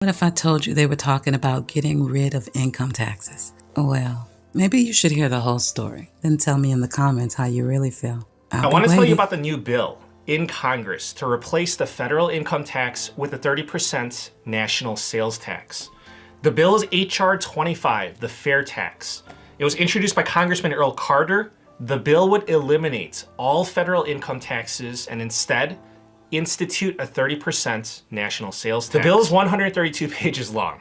What if I told you they were talking about getting rid of income taxes? Well, maybe you should hear the whole story. Then tell me in the comments how you really feel. I want to tell you about the new bill in Congress to replace the federal income tax with a 30% national sales tax. The bill is H.R. 25, the fair tax. It was introduced by Congressman Earl Carter. The bill would eliminate all federal income taxes and instead institute a 30% national sales tax. The bill is 132 pages long.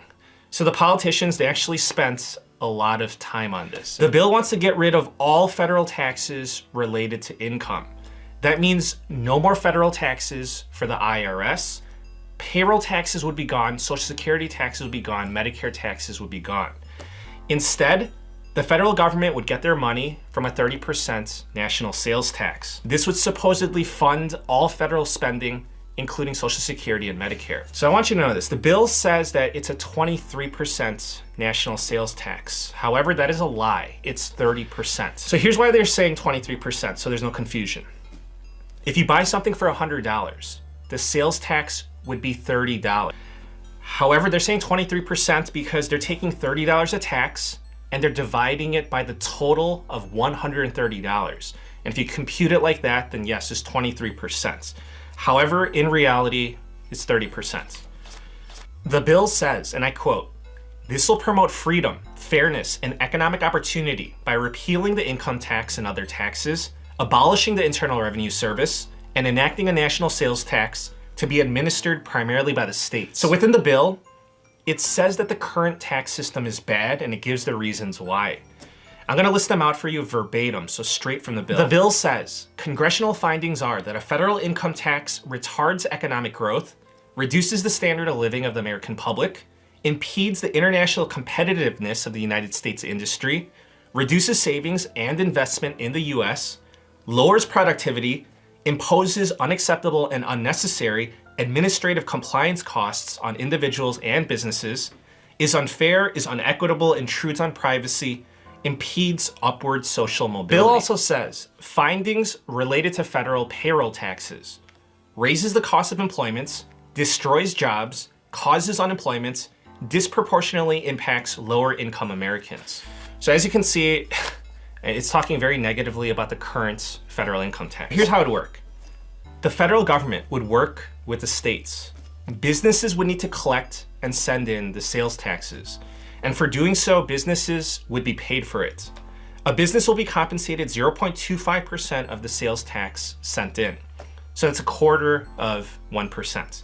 So the politicians, they actually spent a lot of time on this. The bill wants to get rid of all federal taxes related to income. That means no more federal taxes for the IRS. Payroll taxes would be gone, Social Security taxes would be gone, Medicare taxes would be gone. Instead, the federal government would get their money from a 30% national sales tax. This would supposedly fund all federal spending, including Social Security and Medicare. So I want you to know this. The bill says that it's a 23% national sales tax. However, that is a lie. It's 30%. So here's why they're saying 23%, so there's no confusion. If you buy something for $100, the sales tax would be $30. However, they're saying 23% because they're taking $30 of tax and they're dividing it by the total of $130. And if you compute it like that, then yes, it's 23%. However, in reality, it's 30%. The bill says, and I quote, "This will promote freedom, fairness, and economic opportunity by repealing the income tax and other taxes, abolishing the Internal Revenue Service, and enacting a national sales tax to be administered primarily by the states." So within the bill, it says that the current tax system is bad and it gives the reasons why. I'm gonna list them out for you verbatim, so straight from the bill. The bill says, congressional findings are that a federal income tax retards economic growth, reduces the standard of living of the American public, impedes the international competitiveness of the United States industry, reduces savings and investment in the US, lowers productivity, imposes unacceptable and unnecessary administrative compliance costs on individuals and businesses, is unfair, is unequitable, intrudes on privacy, impedes upward social mobility. The bill also says, findings related to federal payroll taxes, raises the cost of employment, destroys jobs, causes unemployment, disproportionately impacts lower income Americans. So as you can see, it's talking very negatively about the current federal income tax. Here's how it would work. The federal government would work with the states. Businesses would need to collect and send in the sales taxes. And for doing so, businesses would be paid for it. A business will be compensated 0.25% of the sales tax sent in. So that's a quarter of 1%.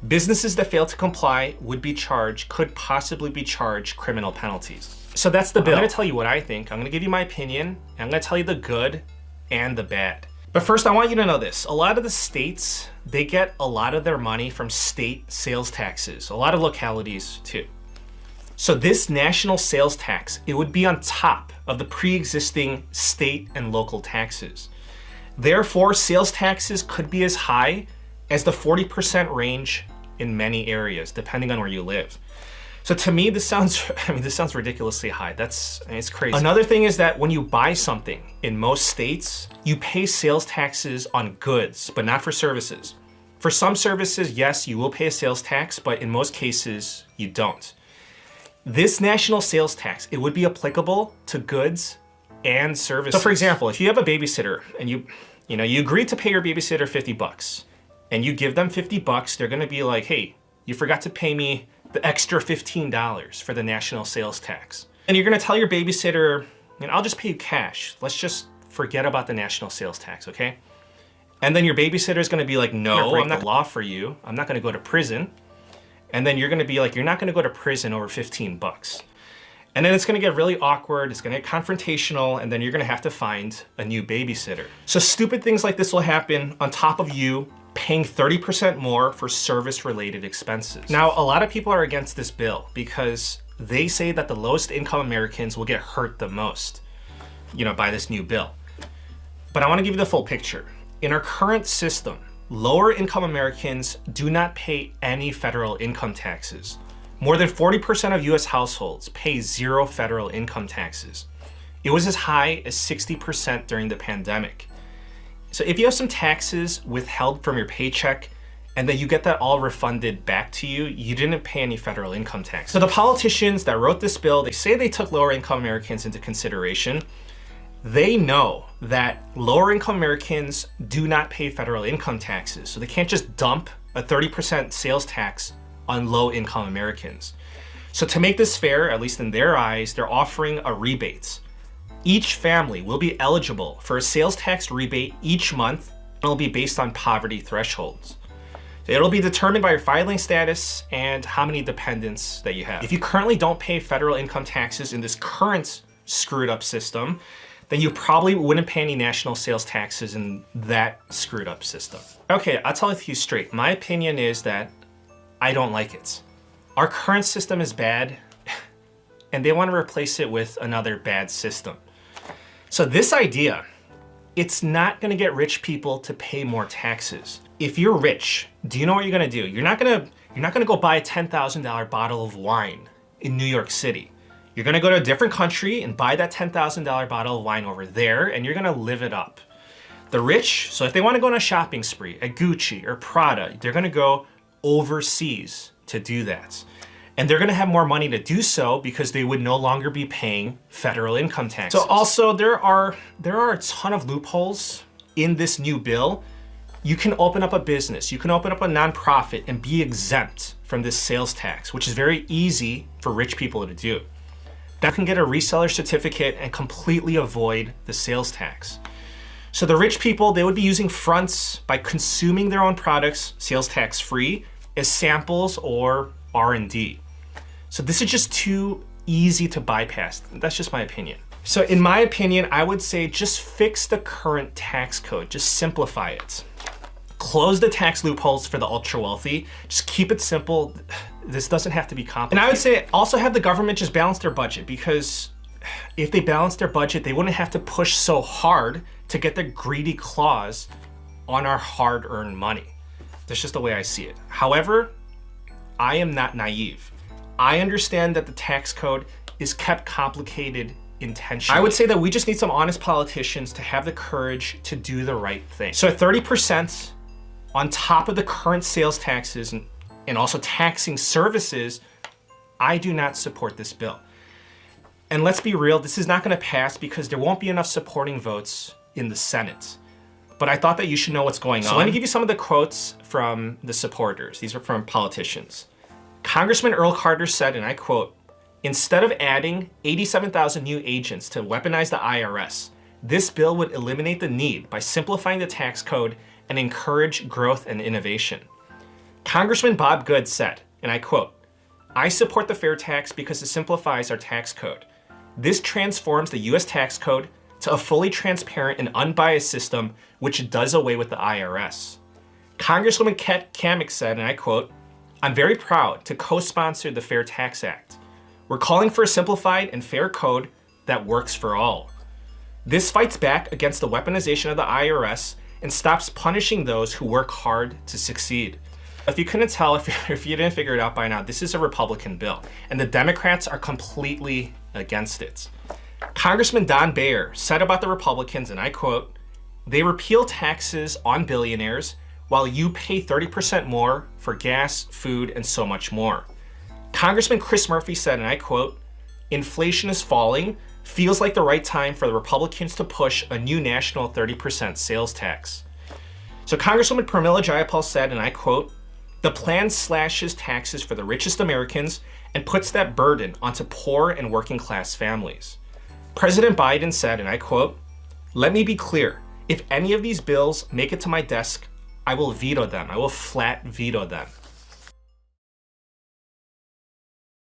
Businesses that fail to comply could possibly be charged criminal penalties. So that's the bill. I'm gonna tell you what I think. I'm gonna give you my opinion. And I'm gonna tell you the good and the bad. But first, I want you to know this. A lot of the states, they get a lot of their money from state sales taxes, a lot of localities too. So this national sales tax, it would be on top of the pre-existing state and local taxes. Therefore, sales taxes could be as high as the 40% range in many areas, depending on where you live. So to me, this sounds ridiculously high. It's crazy. Another thing is that when you buy something in most states, you pay sales taxes on goods, but not for services. For some services, yes, you will pay a sales tax, but in most cases, you don't. This national sales tax, it would be applicable to goods and services. So for example, if you have a babysitter and you agree to pay your babysitter $50 and you give them $50, they're gonna be like, hey, you forgot to pay me the extra $15 for the national sales tax. And you're gonna tell your babysitter, I'll just pay you cash. Let's just forget about the national sales tax, okay? And then your babysitter is gonna be like, no, I'm not the law for you. I'm not gonna go to prison. And then you're gonna be like, you're not gonna go to prison over $15. And then it's gonna get really awkward, it's gonna get confrontational, and then you're gonna have to find a new babysitter. So stupid things like this will happen on top of you paying 30% more for service-related expenses. Now, a lot of people are against this bill because they say that the lowest income Americans will get hurt the most, by this new bill. But I wanna give you the full picture. In our current system, lower income Americans do not pay any federal income taxes. More than 40% of US households pay zero federal income taxes. It was as high as 60% during the pandemic. So if you have some taxes withheld from your paycheck, and then you get that all refunded back to you. You didn't pay any federal income tax. So the politicians that wrote this bill, they say they took lower income Americans into consideration. They know that lower income Americans do not pay federal income taxes, so they can't just dump a 30% sales tax on low income Americans. So to make this fair, at least in their eyes, they're offering a rebate. Each family will be eligible for a sales tax rebate each month, and it'll be based on poverty thresholds. It'll be determined by your filing status and how many dependents that you have. If you currently don't pay federal income taxes in this current screwed up system, then you probably wouldn't pay any national sales taxes in that screwed up system. Okay, I'll tell it to you straight. My opinion is that I don't like it. Our current system is bad, and they want to replace it with another bad system. So this idea, it's not gonna get rich people to pay more taxes. If you're rich, do you know what you're gonna do? You're not gonna go buy a $10,000 bottle of wine in New York City. You're gonna go to a different country and buy that $10,000 bottle of wine over there, and you're gonna live it up. The rich, so if they wanna go on a shopping spree at Gucci or Prada, they're gonna go overseas to do that. And they're gonna have more money to do so because they would no longer be paying federal income taxes. So also there are a ton of loopholes in this new bill. You can open up a business, you can open up a nonprofit and be exempt from this sales tax, which is very easy for rich people to do. That can get a reseller certificate and completely avoid the sales tax. So the rich people, they would be using fronts by consuming their own products, sales tax free, as samples or R&D. So this is just too easy to bypass. That's just my opinion. So in my opinion, I would say just fix the current tax code, just simplify it. Close the tax loopholes for the ultra wealthy. Just keep it simple. This doesn't have to be complicated. And I would say also have the government just balance their budget, because if they balance their budget, they wouldn't have to push so hard to get their greedy claws on our hard-earned money. That's just the way I see it. However, I am not naive. I understand that the tax code is kept complicated intentionally. I would say that we just need some honest politicians to have the courage to do the right thing. So at 30% on top of the current sales taxes and also taxing services, I do not support this bill. And let's be real, this is not gonna pass because there won't be enough supporting votes in the Senate. But I thought that you should know what's going on. So let me give you some of the quotes from the supporters. These are from politicians. Congressman Earl Carter said, and I quote, "Instead of adding 87,000 new agents to weaponize the IRS, this bill would eliminate the need by simplifying the tax code and encourage growth and innovation." Congressman Bob Good said, and I quote, "I support the fair tax because it simplifies our tax code. This transforms the US tax code to a fully transparent and unbiased system which does away with the IRS." Congresswoman Kat Cammack said, and I quote, "I'm very proud to co-sponsor the Fair Tax Act. We're calling for a simplified and fair code that works for all. This fights back against the weaponization of the IRS and stops punishing those who work hard to succeed." If you couldn't tell, if you didn't figure it out by now, this is a Republican bill, and the Democrats are completely against it. Congressman Don Bayer said about the Republicans, and I quote, "They repeal taxes on billionaires while you pay 30% more for gas, food, and so much more." Congressman Chris Murphy said, and I quote, "Inflation is falling. Feels like the right time for the Republicans to push a new national 30% sales tax." So Congresswoman Pramila Jayapal said, and I quote, "The plan slashes taxes for the richest Americans and puts that burden onto poor and working class families." President Biden said, and I quote, "Let me be clear. If any of these bills make it to my desk, I will veto them. I will flat veto them."